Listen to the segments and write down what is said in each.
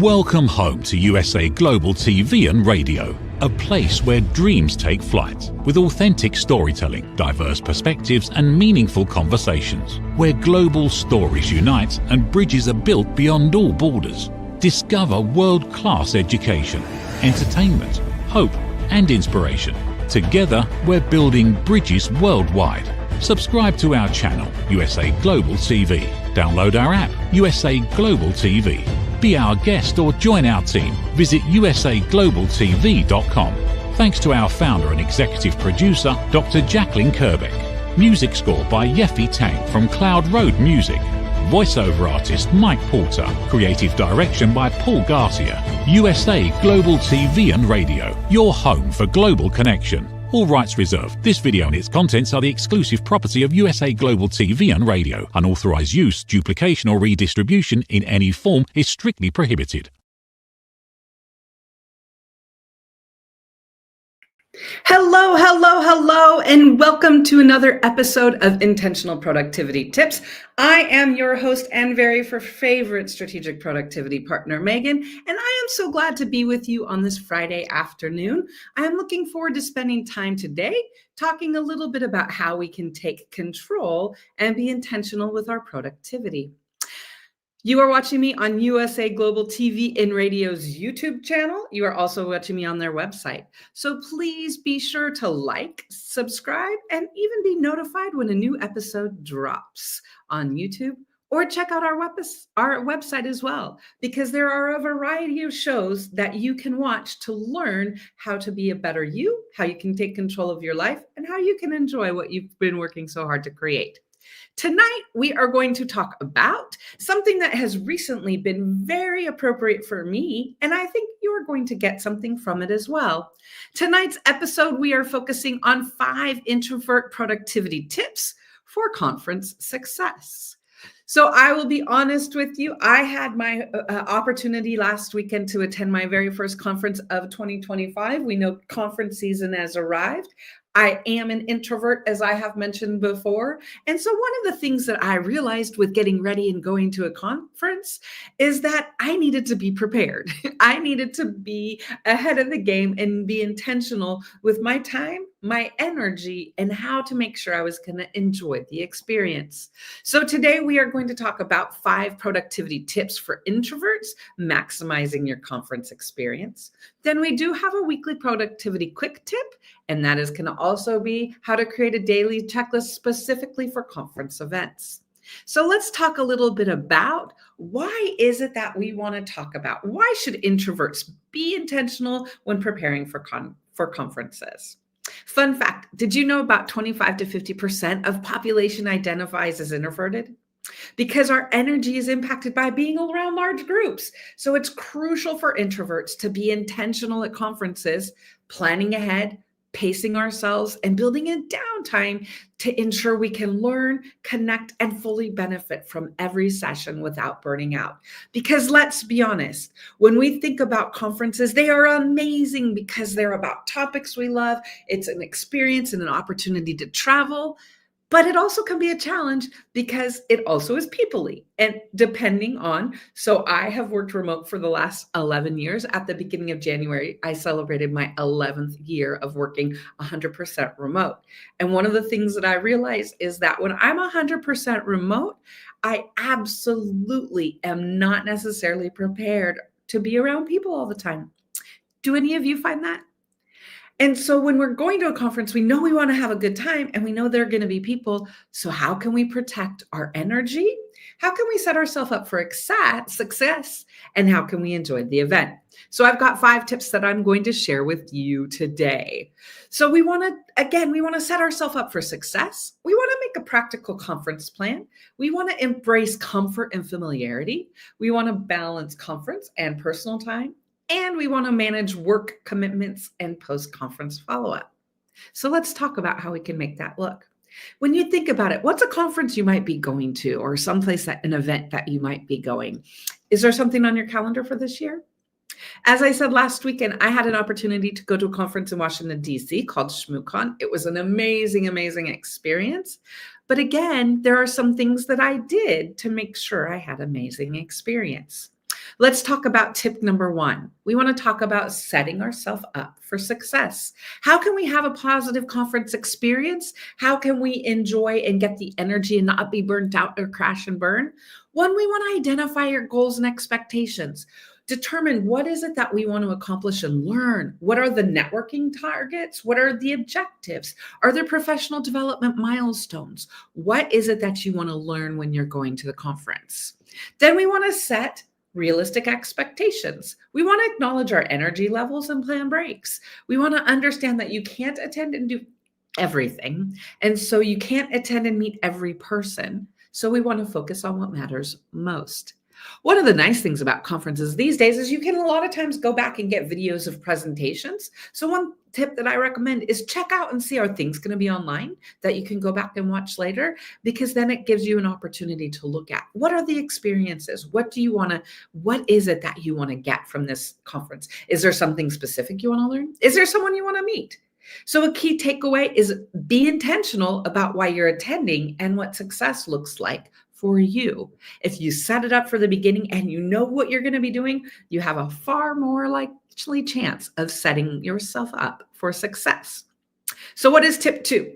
Welcome home to USA Global TV and Radio, a place where dreams take flight, with authentic storytelling, diverse perspectives and meaningful conversations, where global stories unite and bridges are built beyond all borders. Discover world-class education, entertainment, hope and inspiration. Together, we're building bridges worldwide. Subscribe to our channel, USA Global TV. Download our app, USA Global TV. Be our guest or join our team. Visit usaglobaltv.com. Thanks to our founder and executive producer, Dr. Jacqueline Kerbeck. Music score by Yeffy Tang from Cloud Road Music. Voiceover artist Mike Porter. Creative direction by Paul Garcia. USA Global TV and Radio, your home for global connection. All rights reserved. This video and its contents are the exclusive property of USA Global TV and Radio. Unauthorized use, duplication or redistribution in any form is strictly prohibited. Hello, and welcome to another episode of Intentional Productivity Tips. I am your host and very favorite strategic productivity partner, Megan, and I am so glad to be with you on this Friday afternoon. I am looking forward to spending time today talking a little bit about how we can take control and be intentional with our productivity. You are watching me on USA Global TV and Radio's YouTube channel. You are also watching me on their website. So please be sure to like, subscribe, and even be notified when a new episode drops on YouTube, or check out our website as well, because there are a variety of shows that you can watch to learn how to be a better you, how you can take control of your life, and how you can enjoy what you've been working so hard to create. Tonight, we are going to talk about something that has recently been very appropriate for me, and I think you're going to get something from it as well. Tonight's episode, we are focusing on 5 introvert productivity tips for conference success. So I will be honest with you, I had my opportunity last weekend to attend my very first conference of 2025. We know conference season has arrived. I am an introvert, as I have mentioned before. And so one of the things that I realized with getting ready and going to a conference is that I needed to be prepared. I needed to be ahead of the game and be intentional with my time, my energy, and how to make sure I was going to enjoy the experience. So today we are going to talk about 5 productivity tips for introverts, maximizing your conference experience. Then we do have a weekly productivity quick tip, and that is going to also be how to create a daily checklist specifically for conference events. So let's talk a little bit about why is it that we want to talk about? Why should introverts be intentional when preparing for conferences? Fun fact, did you know about 25 to 50% of population identifies as introverted? Because our energy is impacted by being around large groups. So it's crucial for introverts to be intentional at conferences, planning ahead, pacing ourselves, and building in downtime to ensure we can learn, connect, and fully benefit from every session without burning out. Because let's be honest, when we think about conferences, they are amazing because they're about topics we love. It's an experience and an opportunity to travel. But it also can be a challenge because it also is people-y. And depending on, so I have worked remote for the last 11 years. At the beginning of January, I celebrated my 11th year of working 100% remote. And one of the things that I realized is that when I'm 100% remote, I absolutely am not necessarily prepared to be around people all the time. Do any of you find that? And so when we're going to a conference, we know we want to have a good time and we know there are going to be people. So how can we protect our energy? How can we set ourselves up for success? And how can we enjoy the event? So I've got 5 tips that I'm going to share with you today. So we want to set ourselves up for success. We want to make a practical conference plan. We want to embrace comfort and familiarity. We want to balance conference and personal time. And we want to manage work commitments and post-conference follow-up. So let's talk about how we can make that look. When you think about it, what's a conference you might be going to or someplace an event that you might be going? Is there something on your calendar for this year? As I said last weekend, I had an opportunity to go to a conference in Washington, D.C. called ShmooCon. It was an amazing, amazing experience. But again, there are some things that I did to make sure I had an amazing experience. Let's talk about tip number 1. We want to talk about setting ourselves up for success. How can we have a positive conference experience? How can we enjoy and get the energy and not be burnt out or crash and burn? One, we want to identify your goals and expectations. Determine what is it that we want to accomplish and learn. What are the networking targets? What are the objectives? Are there professional development milestones? What is it that you want to learn when you're going to the conference? Then we want to set realistic expectations. We want to acknowledge our energy levels and plan breaks. We want to understand that you can't attend and do everything. And so you can't attend and meet every person. So we want to focus on what matters most. One of the nice things about conferences these days is you can a lot of times go back and get videos of presentations. So one tip that I recommend is check out and see, are things going to be online that you can go back and watch later? Because then it gives you an opportunity to look at what are the experiences? What is it that you want to get from this conference? Is there something specific you want to learn? Is there someone you want to meet? So a key takeaway is be intentional about why you're attending and what success looks like for you. If you set it up for the beginning and you know what you're going to be doing, you have a far more likely chance of setting yourself up for success. So what is tip 2?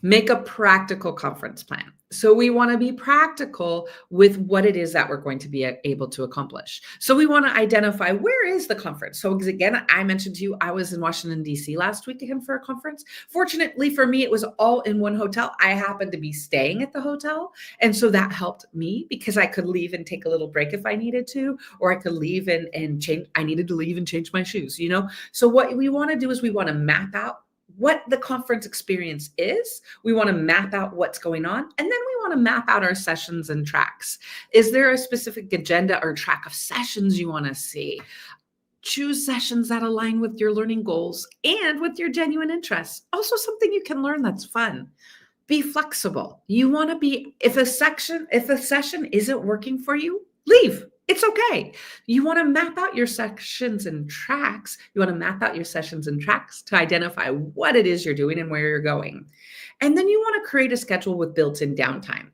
Make a practical conference plan. So we want to be practical with what it is that we're going to be able to accomplish. So we want to identify, where is the conference? So again, I mentioned to you, I was in Washington, D.C. last weekend for a conference. Fortunately for me, it was all in one hotel. I happened to be staying at the hotel. And so that helped me because I could leave and take a little break if I needed to, or I could leave and change. I needed to leave and change my shoes, So what we want to do is we want to map out what the conference experience is. We want to map out what's going on. And then we want to map out our sessions and tracks. Is there a specific agenda or track of sessions you want to see? Choose sessions that align with your learning goals and with your genuine interests. Also something you can learn that's fun. Be flexible. You want to be, if a session isn't working for you, leave. It's okay. You want to map out your sessions and tracks. You want to map out your sessions and tracks to identify what it is you're doing and where you're going. And then you want to create a schedule with built-in downtime.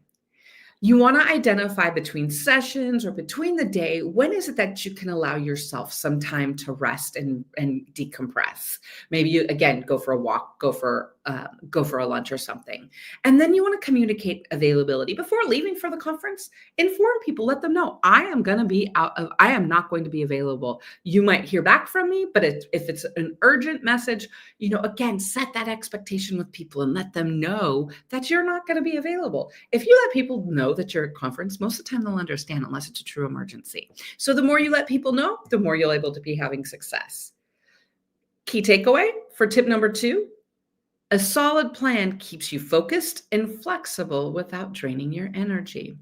You want to identify between sessions or between the day, when is it that you can allow yourself some time to rest and decompress? Maybe you, again, go for a walk, go for a lunch or something. And then you want to communicate availability. Before leaving for the conference, inform people, let them know, I am not going to be available. You might hear back from me, but if it's an urgent message, again, set that expectation with people and let them know that you're not going to be available. If you let people know that you're at a conference, most of the time they'll understand unless it's a true emergency. So the more you let people know, the more you're able to be having success. Key takeaway for tip number 2, a solid plan keeps you focused and flexible without draining your energy.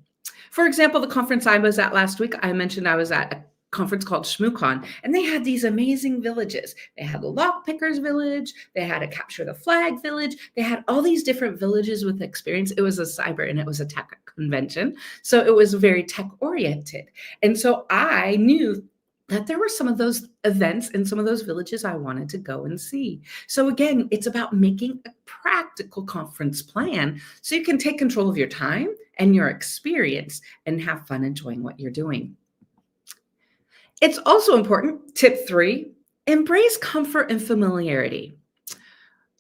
For example, the conference I was at last week, I mentioned I was at a conference called ShmooCon, and they had these amazing villages. They had the Lock Pickers Village, they had a Capture the Flag Village, they had all these different villages with experience. It was a cyber and it was a tech convention, so it was very tech oriented. And so I knew that there were some of those events in some of those villages I wanted to go and see. So again, it's about making a practical conference plan so you can take control of your time and your experience and have fun enjoying what you're doing. It's also important, tip 3, embrace comfort and familiarity.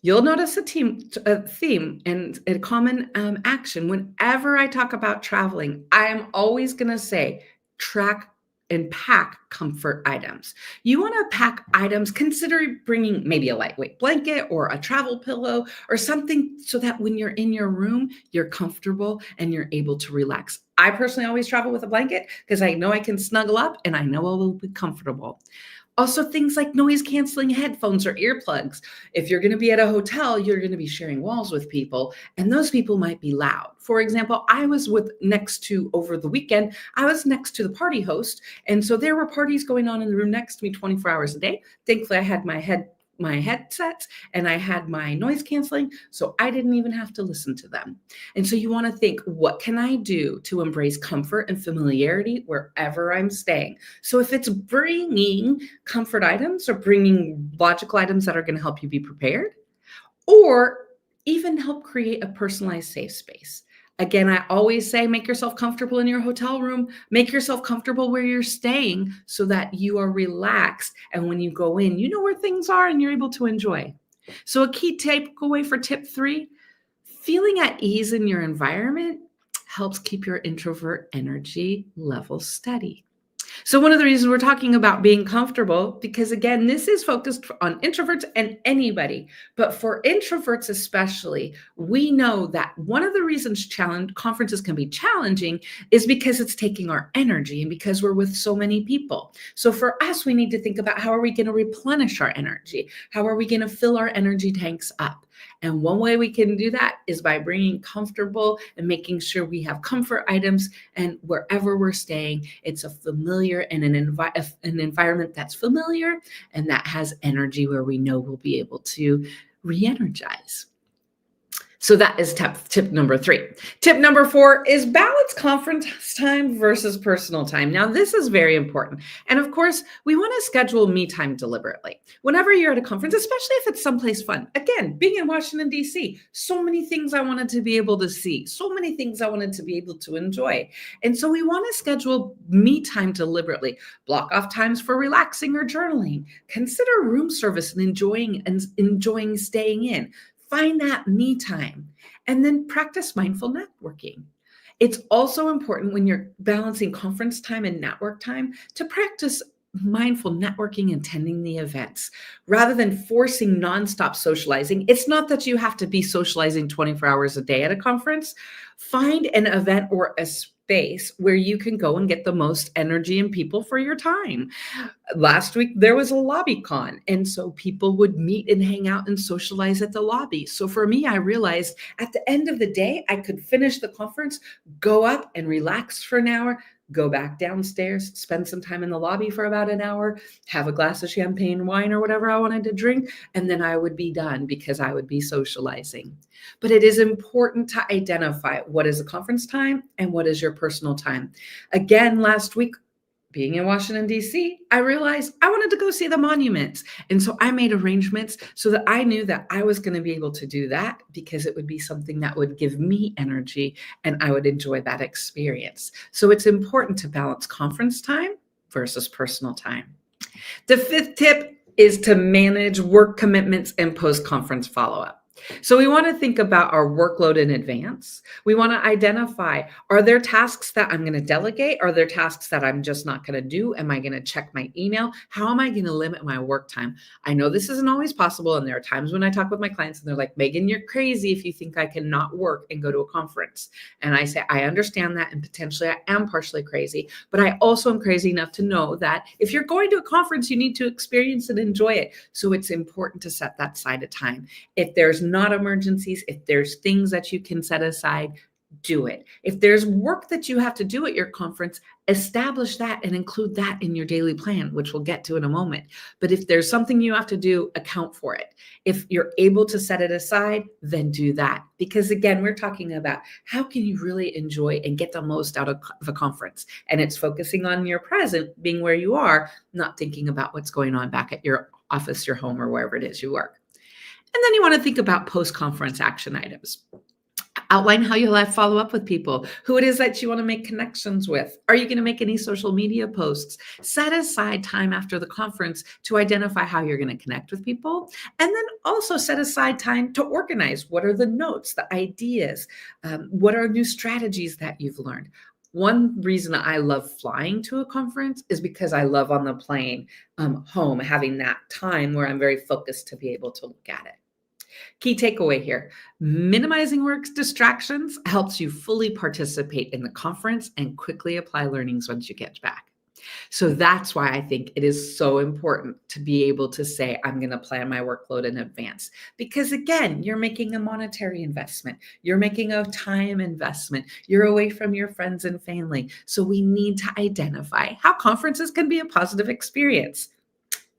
You'll notice a theme and a common action. Whenever I talk about traveling, I am always going to say track and pack comfort items. You want to pack items, consider bringing maybe a lightweight blanket or a travel pillow or something so that when you're in your room, you're comfortable and you're able to relax. I personally always travel with a blanket because I know I can snuggle up and I know I will be comfortable. Also, things like noise canceling headphones or earplugs. If you're going to be at a hotel, you're going to be sharing walls with people, and those people might be loud. For example, over the weekend, I was next to the party host, and so there were parties going on in the room next to me 24 hours a day. Thankfully, I had my headsets and I had my noise canceling, so I didn't even have to listen to them. And so you want to think, what can I do to embrace comfort and familiarity wherever I'm staying? So if it's bringing comfort items or bringing logical items that are going to help you be prepared, or even help create a personalized safe space. Again, I always say, make yourself comfortable in your hotel room, make yourself comfortable where you're staying so that you are relaxed. And when you go in, you know where things are and you're able to enjoy. So a key takeaway for tip 3, feeling at ease in your environment helps keep your introvert energy level steady. So one of the reasons we're talking about being comfortable, because again, this is focused on introverts and anybody, but for introverts especially, we know that one of the reasons conferences can be challenging is because it's taking our energy and because we're with so many people. So for us, we need to think about how are we going to replenish our energy? How are we going to fill our energy tanks up? And one way we can do that is by bringing comfortable and making sure we have comfort items, and wherever we're staying, it's a familiar and an environment that's familiar and that has energy where we know we'll be able to re-energize. So that is tip number 3. Tip number 4 is balance conference time versus personal time. Now, this is very important. And of course, we want to schedule me time deliberately. Whenever you're at a conference, especially if it's someplace fun. Again, being in Washington, D.C., so many things I wanted to be able to see, so many things I wanted to be able to enjoy. And so we want to schedule me time deliberately. Block off times for relaxing or journaling. Consider room service and enjoying staying in. Find that me time, and then practice mindful networking. It's also important when you're balancing conference time and network time to practice mindful networking and attending the events rather than forcing nonstop socializing. It's not that you have to be socializing 24 hours a day at a conference. Find an event or a space where you can go and get the most energy and people for your time. Last week, there was a lobby con, and so people would meet and hang out and socialize at the lobby. So for me, I realized at the end of the day, I could finish the conference, go up and relax for an hour, go back downstairs, spend some time in the lobby for about an hour, have a glass of champagne, wine, or whatever I wanted to drink, and then I would be done because I would be socializing. But it is important to identify what is a conference time and what is your personal time. Again, last week, being in Washington, D.C., I realized I wanted to go see the monuments. And so I made arrangements so that I knew that I was going to be able to do that because it would be something that would give me energy and I would enjoy that experience. So it's important to balance conference time versus personal time. The 5th tip is to manage work commitments and post-conference follow-up. So we want to think about our workload in advance. We want to identify, are there tasks that I'm going to delegate? Are there tasks that I'm just not going to do? Am I going to check my email? How am I going to limit my work time? I know this isn't always possible. And there are times when I talk with my clients and they're like, Megan, you're crazy if you think I cannot work and go to a conference. And I say, I understand that. And potentially I am partially crazy, but I also am crazy enough to know that if you're going to a conference, you need to experience and enjoy it. So it's important to set that side of time. If there's not emergencies, if there's things that you can set aside, do it. If there's work that you have to do at your conference, establish that and include that in your daily plan, which we'll get to in a moment. But if there's something you have to do, account for it. If you're able to set it aside, then do that. Because again, we're talking about how can you really enjoy and get the most out of a conference? And it's focusing on your present, being where you are, not thinking about what's going on back at your office, your home, or wherever it is you work. And then you want to think about post-conference action items. Outline how you'll have follow up with people, who it is that you want to make connections with. Are you going to make any social media posts? Set aside time after the conference to identify how you're going to connect with people. And then also set aside time to organize. What are the notes, the ideas? What are new strategies that you've learned? One reason I love flying to a conference is because I love on the plane home, having that time where I'm very focused to be able to look at it. Key takeaway here, minimizing work distractions helps you fully participate in the conference and quickly apply learnings once you get back. So that's why I think it is so important to be able to say, I'm going to plan my workload in advance. Because again, you're making a monetary investment. You're making a time investment. You're away from your friends and family. So we need to identify how conferences can be a positive experience,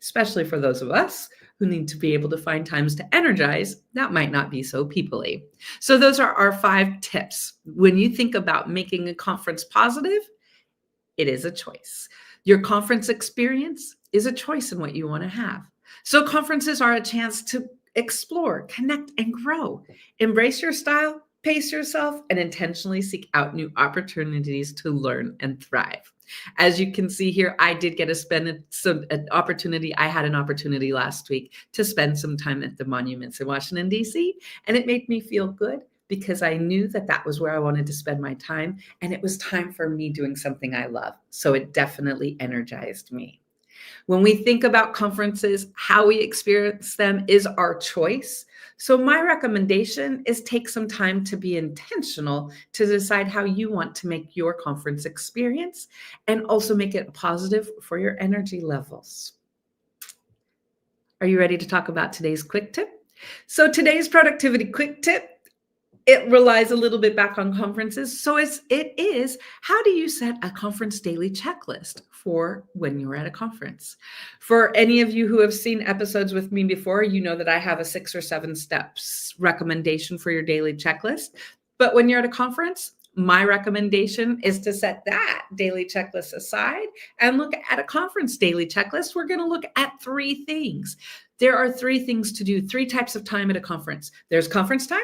especially for those of us who need to be able to find times to energize that might not be so people-y. So those are our 5 tips. When you think about making a conference positive, it is a choice. Your conference experience is a choice in what you want to have. So conferences are a chance to explore, connect, and grow. Embrace your style, pace yourself, and intentionally seek out new opportunities to learn and thrive. As you can see here, I did get to spend an opportunity. I had an opportunity last week to spend some time at the monuments in Washington, D.C., and it made me feel good because I knew that that was where I wanted to spend my time, and it was time for me doing something I love. So it definitely energized me. When we think about conferences, how we experience them is our choice. So my recommendation is take some time to be intentional to decide how you want to make your conference experience and also make it positive for your energy levels. Are you ready to talk about today's quick tip? So today's productivity quick tip, it relies a little bit back on conferences. So it is, how do you set a conference daily checklist for when you're at a conference? For any of you who have seen episodes with me before, you know that I have a 6 or 7 steps recommendation for your daily checklist. But when you're at a conference, my recommendation is to set that daily checklist aside and look at a conference daily checklist. We're going to look at 3 things. There are 3 things to do, 3 types of time at a conference. There's conference time,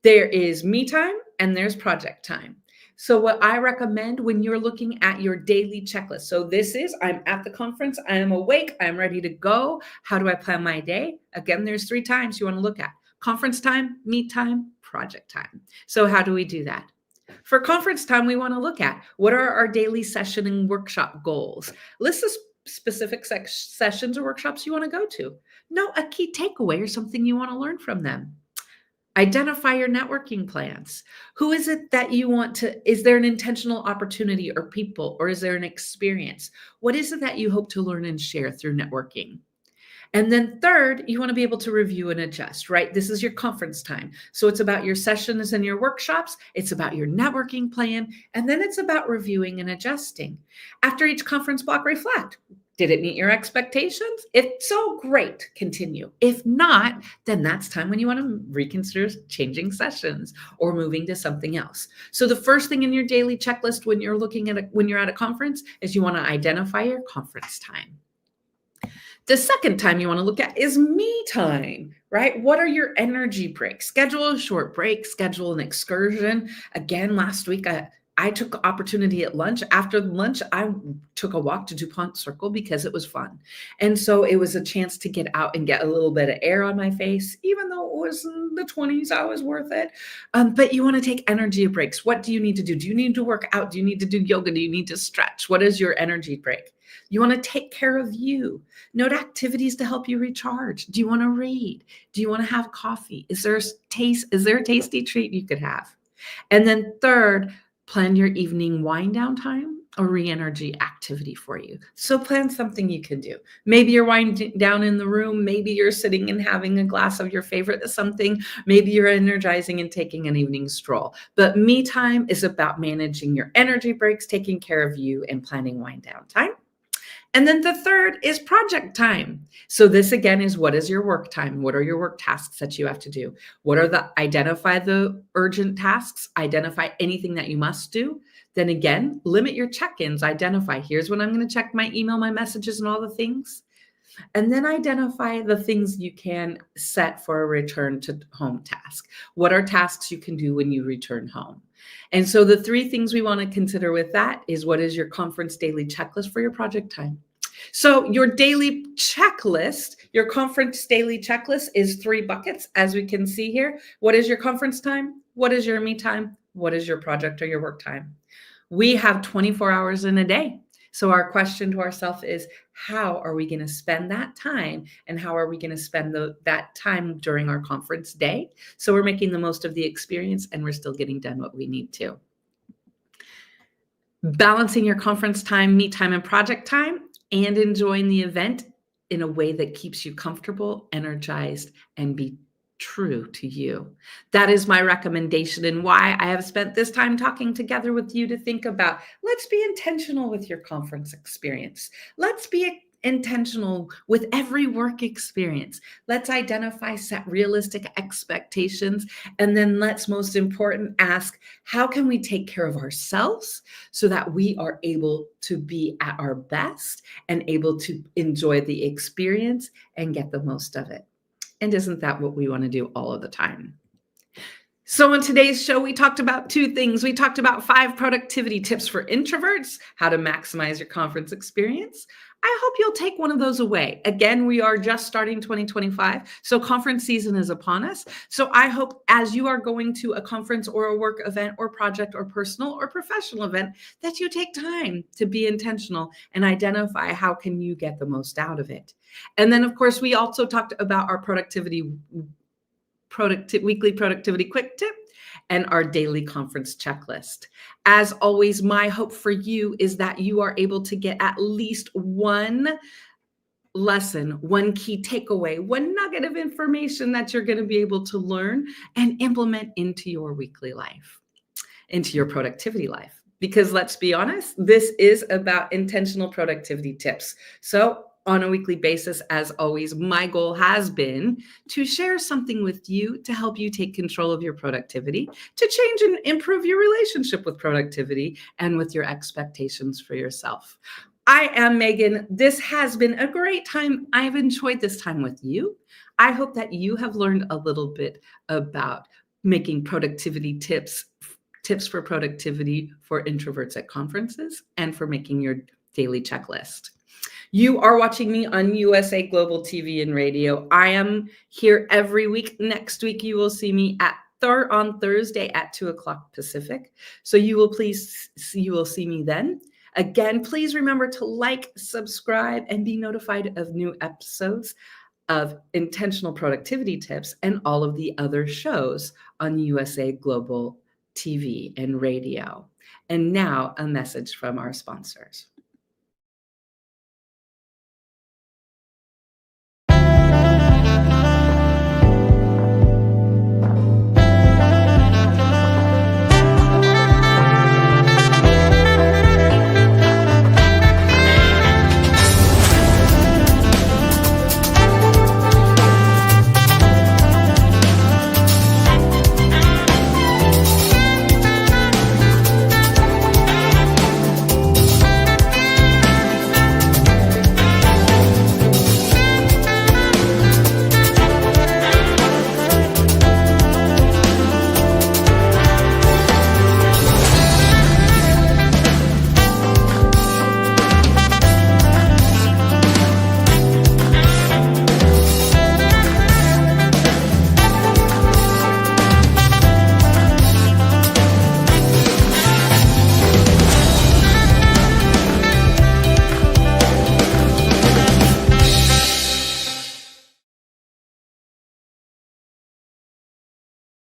there is me time, and there's project time. So what I recommend when you're looking at your daily checklist, so this is, I'm at the conference, I am awake, I'm ready to go. How do I plan my day? Again, there's 3 times you want to look at: conference time, me time, project time. So how do we do that? For conference time, we want to look at what are our daily session and workshop goals. List the specific sessions or workshops you want to go to. Know a key takeaway or something you want to learn from them. Identify your networking plans. Who is it that you want to, is there an intentional opportunity or people, or is there an experience? What is it that you hope to learn and share through networking? And then third, you want to be able to review and adjust, right? This is your conference time. So it's about your sessions and your workshops. It's about your networking plan. And then it's about reviewing and adjusting. After each conference block, reflect. Did it meet your expectations? If so, great, continue. If not, then that's time when you want to reconsider changing sessions or moving to something else. So the first thing in your daily checklist when you're looking at when you're at a conference is you want to identify your conference time. The second time you want to look at is me time, right? What are your energy breaks? Schedule a short break, schedule an excursion. Again, last week, I took opportunity at lunch. After lunch, I took a walk to DuPont Circle because it was fun. And so it was a chance to get out and get a little bit of air on my face. Even though it was in the 20s, I was worth it. But you want to take energy breaks. What do you need to do? Do you need to work out? Do you need to do yoga? Do you need to stretch? What is your energy break? You want to take care of you. Note activities to help you recharge. Do you want to read? Do you want to have coffee? Is there a tasty treat you could have? And then third, plan your evening wind down time or re-energy activity for you. So plan something you can do. Maybe you're winding down in the room. Maybe you're sitting and having a glass of your favorite something. Maybe you're energizing and taking an evening stroll. But me time is about managing your energy breaks, taking care of you, and planning wind down time. And then the third is project time. So this again is, what is your work time? What are your work tasks that you have to do? Identify the urgent tasks, identify anything that you must do. Then again, limit your check-ins, identify, here's when I'm going to check my email, my messages, and all the things. And then identify the things you can set for a return to home task. What are tasks you can do when you return home? And so the 3 things we want to consider with that is, what is your conference daily checklist for your project time? So your daily checklist, your conference daily checklist is 3 buckets, as we can see here. What is your conference time? What is your me time? What is your project or your work time? We have 24 hours in a day. So our question to ourselves is, how are we going to spend that time? And how are we going to spend that time during our conference day? So we're making the most of the experience and we're still getting done what we need to. Balancing your conference time, me time, and project time, and enjoying the event in a way that keeps you comfortable, energized, and be true to you. That is my recommendation, and why I have spent this time talking together with you to think about, let's be intentional with your conference experience. Let's be intentional with every work experience. Let's identify, set realistic expectations, and then let's, most important, ask, how can we take care of ourselves so that we are able to be at our best and able to enjoy the experience and get the most of it? And isn't that what we want to do all of the time? So on today's show, we talked about two things. We talked about 5 productivity tips for introverts, how to maximize your conference experience. I hope you'll take one of those away. Again, we are just starting 2025, so conference season is upon us. So I hope as you are going to a conference or a work event or project or personal or professional event, that you take time to be intentional and identify how can you get the most out of it. And then, of course, we also talked about our weekly productivity quick tip and our daily conference checklist. As always, my hope for you is that you are able to get at least one lesson, one key takeaway, one nugget of information that you're going to be able to learn and implement into your weekly life, into your productivity life. Because let's be honest, this is about intentional productivity tips. So on a weekly basis, as always, my goal has been to share something with you to help you take control of your productivity, to change and improve your relationship with productivity and with your expectations for yourself. I am Megan. This has been a great time. I've enjoyed this time with you. I hope that you have learned a little bit about making productivity tips for productivity for introverts at conferences and for making your daily checklist. You are watching me on USA Global TV and Radio. I am here every week. Next week, you will see me on Thursday at 2:00 Pacific. So you will see me then. Again, please remember to like, subscribe, and be notified of new episodes of Intentional Productivity Tips and all of the other shows on USA Global TV and Radio. And now a message from our sponsors.